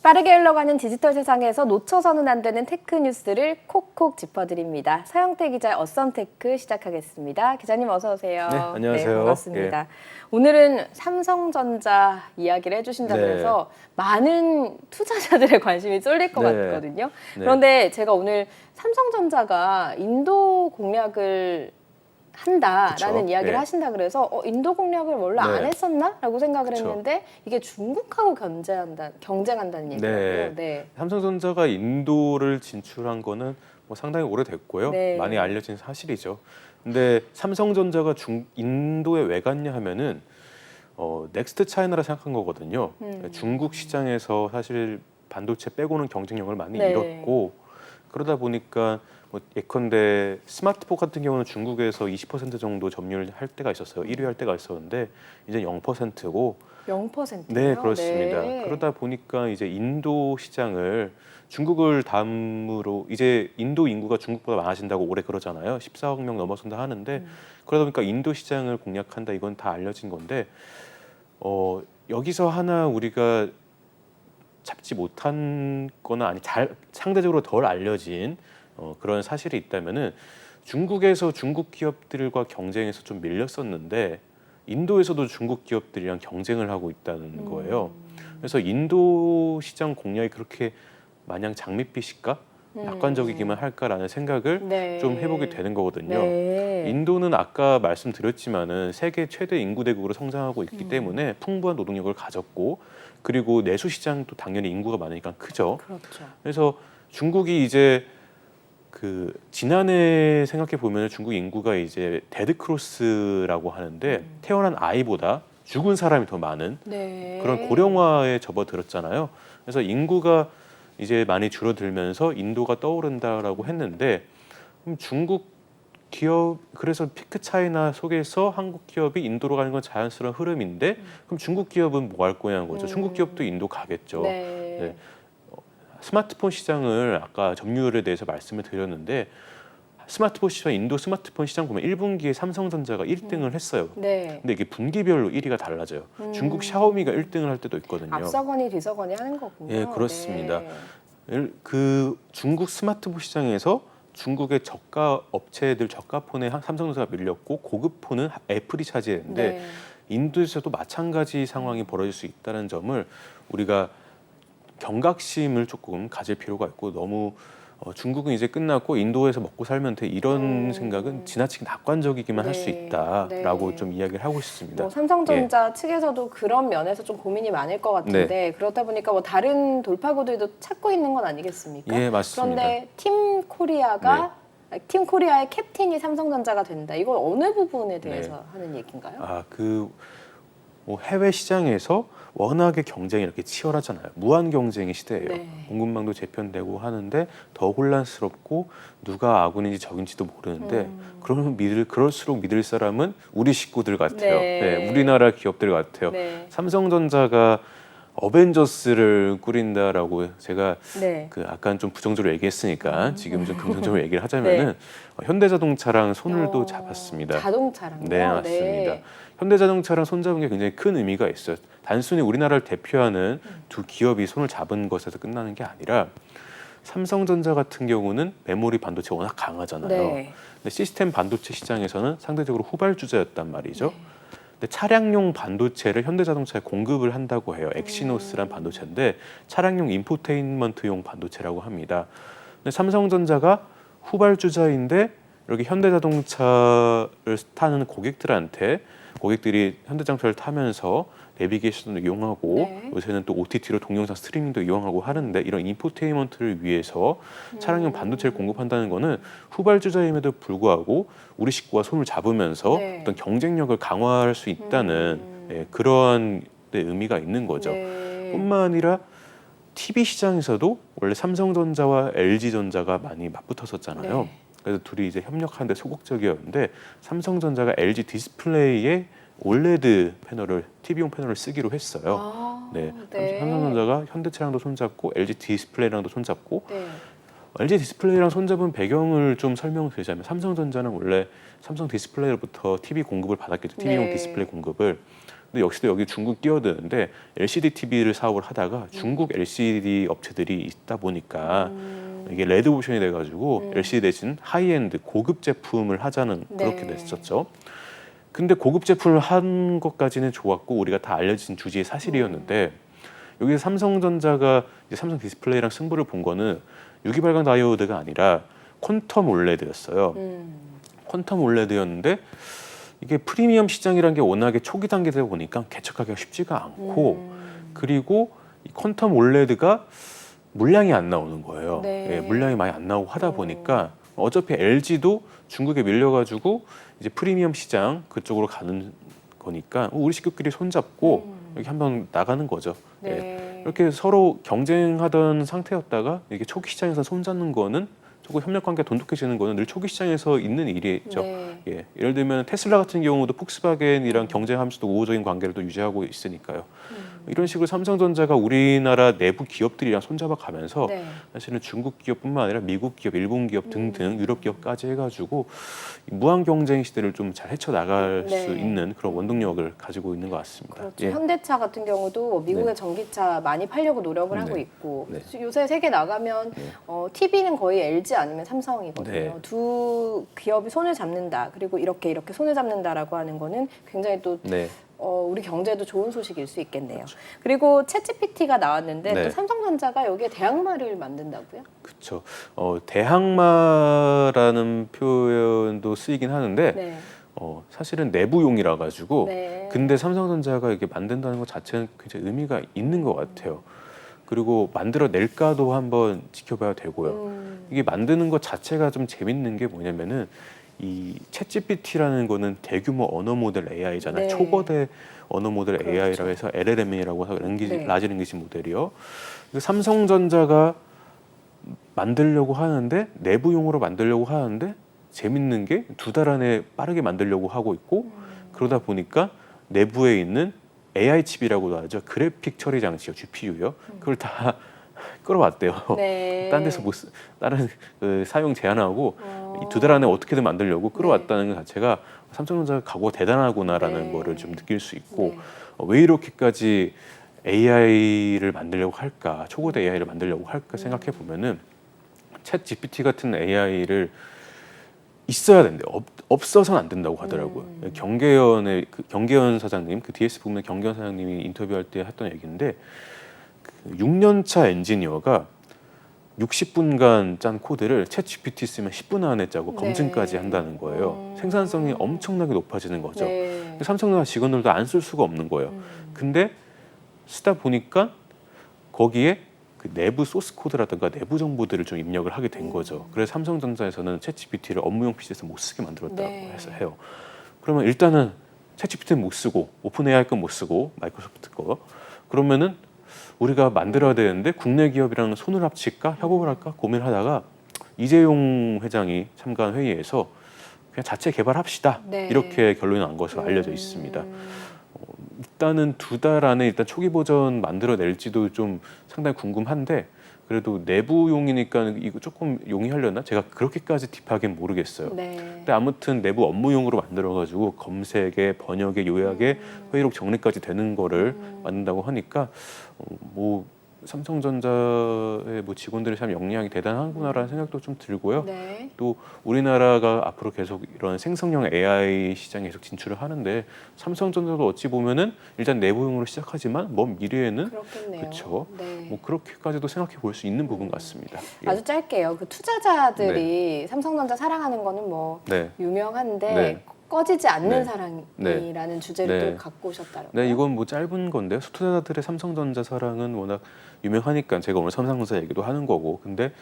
빠르게 흘러가는 디지털 세상에서 놓쳐서는 안 되는 테크 뉴스를 콕콕 짚어드립니다. 서영태 기자의 어썸테크 시작하겠습니다. 기자님 어서 오세요. 네, 안녕하세요. 네, 반갑습니다. 오늘은 삼성전자 이야기를 해주신다 그래서 많은 투자자들의 관심이 쏠릴 것 같거든요. 그런데 제가 오늘 삼성전자가 인도 공략을 한다라는 그쵸. 이야기를 하신다 그래서 인도 공략을 원래 안 했었나라고 생각을 했는데 이게 중국하고 경쟁한다는 얘기예요. 삼성전자가 인도를 진출한 거는 뭐 상당히 오래됐고요. 많이 알려진 사실이죠. 근데 삼성전자가 인도에 왜 갔냐 하면은 넥스트 차이나라 생각한 거거든요. 중국 시장에서 사실 반도체 빼고는 경쟁력을 많이 잃었고 그러다 보니까 뭐 예컨대 스마트폰 같은 경우는 중국에서 20% 정도 점유를 할 때가 있었어요. 1위 할 때가 있었는데 이제 0%고 0%요? 네, 그렇습니다. 그러다 보니까 이제 인도 시장을 중국을 다음으로 이제 인도 인구가 중국보다 많아진다고 올해 그러잖아요. 14억 명 넘어선다 하는데 그러다 보니까 인도 시장을 공략한다 이건 다 알려진 건데 여기서 하나 우리가 잡지 못한 거나 아니 상대적으로 덜 알려진 그런 사실이 있다면은 중국에서 중국 기업들과 경쟁해서 좀 밀렸었는데 인도에서도 중국 기업들이랑 경쟁을 하고 있다는 거예요. 그래서 인도 시장 공략이 그렇게 마냥 장밋빛일까? 낙관적이기만 할까라는 생각을 좀 해보게 되는 거거든요. 인도는 아까 말씀드렸지만은 세계 최대 인구 대국으로 성장하고 있기 때문에 풍부한 노동력을 가졌고 그리고 내수 시장도 당연히 인구가 많으니까 크죠. 그래서 중국이 이제 지난해 생각해 보면 중국 인구가 이제 데드 크로스라고 하는데 태어난 아이보다 죽은 사람이 더 많은 그런 고령화에 접어들었잖아요. 그래서 인구가 이제 많이 줄어들면서 인도가 떠오른다라고 했는데 중국 기업 그래서 피크 차이나 속에서 한국 기업이 인도로 가는 건 자연스러운 흐름인데 그럼 중국 기업은 뭐 할 거냐는 거죠. 중국 기업도 인도 가겠죠. 스마트폰 시장을 아까 점유율에 대해서 말씀을 드렸는데 스마트폰 시장 인도 스마트폰 시장 보면 1분기에 삼성전자가 1등을 했어요. 근데 이게 분기별로 1위가 달라져요. 중국 샤오미가 1등을 할 때도 있거든요. 앞서거니 뒤서거니 하는 거군요. 예, 그렇습니다. 그 중국 스마트폰 시장에서 중국의 저가 업체들 저가 폰에 삼성전자가 밀렸고 고급 폰은 애플이 차지했는데 인도에서도 마찬가지 상황이 벌어질 수 있다는 점을 우리가 경각심을 조금 가질 필요가 있고 너무 중국은 이제 끝났고 인도에서 먹고 살면 돼 이런 생각은 지나치게 낙관적이기만 할 수 있다라고 좀 이야기를 하고 싶습니다. 뭐 삼성전자 측에서도 그런 면에서 좀 고민이 많을 것 같은데 그러다 보니까 뭐 다른 돌파구들도 찾고 있는 건 아니겠습니까? 예, 맞습니다. 그런데 팀 코리아의 캡틴이 삼성전자가 된다. 이건 어느 부분에 대해서 하는 얘기인가요? 뭐 해외 시장에서 워낙에 경쟁이 이렇게 치열하잖아요. 무한 경쟁의 시대예요. 공급망도 재편되고 하는데 더 혼란스럽고 누가 아군인지 적인지도 모르는데 그럴수록 믿을 사람은 우리 식구들 같아요. 우리나라 기업들 같아요. 삼성전자가 어벤져스를 꾸린다라고 제가 약간 좀 부정적으로 얘기했으니까 지금 좀 긍정적으로 얘기를 하자면은 현대자동차랑 손을 또 잡았습니다. 자동차랑요? 네, 맞습니다. 현대자동차랑 손잡은 게 굉장히 큰 의미가 있어요. 단순히 우리나라를 대표하는 두 기업이 손을 잡은 것에서 끝나는 게 아니라 삼성전자 같은 경우는 메모리 반도체가 워낙 강하잖아요. 근데 시스템 반도체 시장에서는 상대적으로 후발주자였단 말이죠. 근데 차량용 반도체를 현대자동차에 공급을 한다고 해요. 엑시노스란 반도체인데 차량용 인포테인먼트용 반도체라고 합니다. 근데 삼성전자가 후발주자인데 이렇게 현대자동차를 타는 고객들이 현대자동차를 타면서 내비게이션도 이용하고 요새는 또 OTT로 동영상 스트리밍도 이용하고 하는데 이런 인포테인먼트를 위해서 차량용 반도체를 공급한다는 거는 후발주자임에도 불구하고 우리 식구와 손을 잡으면서 어떤 경쟁력을 강화할 수 있다는 그러한 의미가 있는 거죠. 뿐만 아니라 TV 시장에서도 원래 삼성전자와 LG전자가 많이 맞붙었었잖아요. 그래서 둘이 이제 협력하는데 소극적이었는데 삼성전자가 LG 디스플레이에 올레드 패널을 TV용 패널을 쓰기로 했어요. 삼성전자가 현대차랑도 손잡고 LG 디스플레이랑도 손잡고 LG 디스플레이랑 손잡은 배경을 좀 설명드리자면 삼성전자는 원래 삼성 디스플레이로부터 TV 공급을 받았겠죠. TV용 디스플레이 공급을. 근데 역시도 여기 중국 끼어드는데 LCD TV를 사업을 하다가 중국 LCD 업체들이 있다 보니까 이게 레드오션이 돼가지고 LCD 대신 하이엔드 고급 제품을 하자는 그렇게 네. 됐었죠. 근데 고급 제품을 한 것까지는 좋았고 우리가 다 알려진 주지의 사실이었는데 여기서 삼성전자가 이제 삼성 디스플레이랑 승부를 본 거는 유기발광 다이오드가 아니라 퀀텀 올레드였어요. 퀀텀 올레드였는데 이게 프리미엄 시장이란 게 워낙에 초기 단계다 보니까 개척하기가 쉽지가 않고 그리고 이 퀀텀 올레드가 물량이 안 나오는 거예요. 네. 예, 물량이 많이 안 나오고 하다 보니까 어차피 LG도 중국에 밀려가지고 이제 프리미엄 시장 그쪽으로 가는 거니까 우리 식구끼리 손잡고 여기 한번 나가는 거죠. 네. 예. 이렇게 서로 경쟁하던 상태였다가 이게 초기 시장에서 손잡는 거는 조금 협력 관계가 돈독해지는 거는 늘 초기 시장에서 있는 일이죠. 네. 예, 예를 들면 테슬라 같은 경우도 폭스바겐이랑 경쟁하면서도 우호적인 관계를 또 유지하고 있으니까요. 이런 식으로 삼성전자가 우리나라 내부 기업들이랑 손잡아 가면서 네. 사실은 중국 기업뿐만 아니라 미국 기업, 일본 기업 등등 유럽 기업까지 해가지고 무한 경쟁 시대를 좀 잘 헤쳐나갈 네. 수 있는 그런 원동력을 가지고 있는 것 같습니다. 그렇죠. 예. 현대차 같은 경우도 미국의 네. 전기차 많이 팔려고 노력을 네. 하고 있고 네. 요새 세계 나가면 네. TV는 거의 LG 아니면 삼성이거든요. 네. 두 기업이 손을 잡는다. 그리고 이렇게 손을 잡는다라고 하는 거는 굉장히 또 네. 우리 경제에도 좋은 소식일 수 있겠네요. 그리고 챗GPT가 나왔는데 네. 또 삼성전자가 여기에 대항마를 만든다고요? 그렇죠. 대항마라는 표현도 쓰이긴 하는데 네. 사실은 내부용이라 가지고 네. 근데 삼성전자가 이렇게 만든다는 것 자체는 굉장히 의미가 있는 것 같아요. 그리고 만들어낼까도 한번 지켜봐야 되고요. 이게 만드는 것 자체가 좀 재밌는 게 뭐냐면은 이 챗GPT라는 거는 대규모 언어 모델 AI잖아요. 네. 초거대 언어 모델 그렇죠. AI라고 해서 LLM이라고 해서 네. 라지 랭귀지 모델이요. 삼성전자가 만들려고 하는데 내부용으로 만들려고 하는데 재밌는 게 두 달 안에 빠르게 만들려고 하고 있고 그러다 보니까 내부에 있는 AI 칩이라고도 하죠. 그래픽 처리 장치요, GPU요. 그걸 다 끌어왔대요. 네. 딴 데서 다른 사용 제한하고 이 두 달 안에 어떻게든 만들려고 끌어왔다는 것 자체가 삼성전자가 각오가 대단하구나라는 네. 거를 좀 느낄 수 있고 네. 왜 이렇게까지 AI를 만들려고 할까, 초고대 AI를 만들려고 할까 생각해 보면은 챗 GPT 같은 AI를 있어야 된대. 없어서는 안 된다고 하더라고요. 경계연의 경계연 사장님, 그 DS 부문의 경계연 사장님이 인터뷰할 때 했던 얘기인데 6년차 엔지니어가 60분간 짠 코드를 챗 GPT 쓰면 10분 안에 짜고 네. 검증까지 한다는 거예요. 생산성이 엄청나게 높아지는 거죠. 네. 삼성전자 직원들도 안 쓸 수가 없는 거예요. 근데 쓰다 보니까 거기에 그 내부 소스 코드라든가 내부 정보들을 좀 입력을 하게 된 거죠. 그래서 삼성전자에서는 챗GPT를 업무용 PC에서 못 쓰게 만들었다고 네. 해서 해요. 그러면 일단은 챗GPT는 못 쓰고 오픈 AI 건 못 쓰고 마이크로소프트 거 그러면은 우리가 만들어야 되는데 국내 기업이랑 손을 합칠까 협업을 할까 고민하다가 이재용 회장이 참가한 회의에서 그냥 자체 개발합시다 네. 이렇게 결론이 난 것으로 알려져 있습니다. 일단은 두 달 안에 일단 초기 버전 만들어낼지도 좀 상당히 궁금한데 그래도 내부용이니까 이거 조금 용이하려나? 제가 그렇게까지 딥하게는 모르겠어요. 네. 근데 아무튼 내부 업무용으로 만들어가지고 검색에 번역에 요약에 회의록 정리까지 되는 거를 만든다고 하니까 뭐 삼성전자의 뭐 직원들이 참 역량이 대단하구나라는 생각도 좀 들고요. 네. 또 우리나라가 앞으로 계속 이런 생성형 AI 시장에 계속 진출을 하는데 삼성전자도 어찌 보면은 일단 내부용으로 시작하지만 먼 미래에는 그렇겠네요. 그렇죠. 네. 뭐 그렇게까지도 생각해 볼 수 있는 부분 같습니다. 예. 아주 짧게요. 그 투자자들이 삼성전자 사랑하는 거는 뭐 네. 유명한데 네. 꺼지지 않는 네. 사랑이라는 주제를 네. 또 갖고 오셨다고요. 네, 이건 뭐 짧은 건데요. 투자자들의 삼성전자 사랑은 워낙 유명하니까 제가 오늘 삼성전자 얘기도 하는 거고. 근데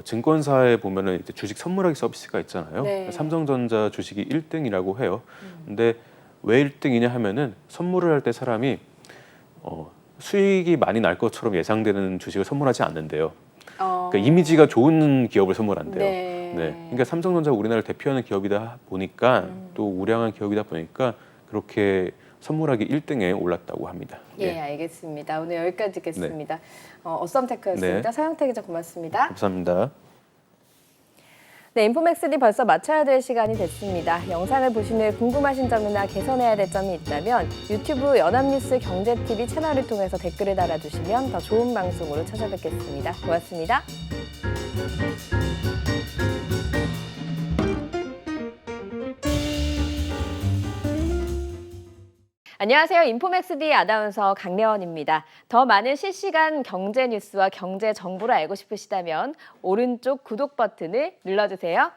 증권사에 보면은 이제 주식 선물하기 서비스가 있잖아요. 네. 삼성전자 주식이 1등이라고 해요. 근데 왜 1등이냐 하면은 선물을 할 때 사람이 수익이 많이 날 것처럼 예상되는 주식을 선물하지 않는데요. 그러니까 이미지가 좋은 기업을 선물한대요. 네. 네, 그러니까 삼성전자가 우리나라를 대표하는 기업이다 보니까 또 우량한 기업이다 보니까 그렇게 선물하기 1등에 올랐다고 합니다. 예, 알겠습니다. 오늘 여기까지 듣겠습니다. 어썸테크였습니다. 네. 서영태 기자 고맙습니다. 감사합니다. 네, 인포맥스D 벌써 마쳐야 될 시간이 됐습니다. 영상을 보신 후에 궁금하신 점이나 개선해야 될 점이 있다면 유튜브 연합뉴스 경제TV 채널을 통해서 댓글을 달아주시면 더 좋은 방송으로 찾아뵙겠습니다. 고맙습니다. 안녕하세요. 인포맥스D 아나운서 강래원입니다. 더 많은 실시간 경제 뉴스와 경제 정보를 알고 싶으시다면 오른쪽 구독 버튼을 눌러주세요.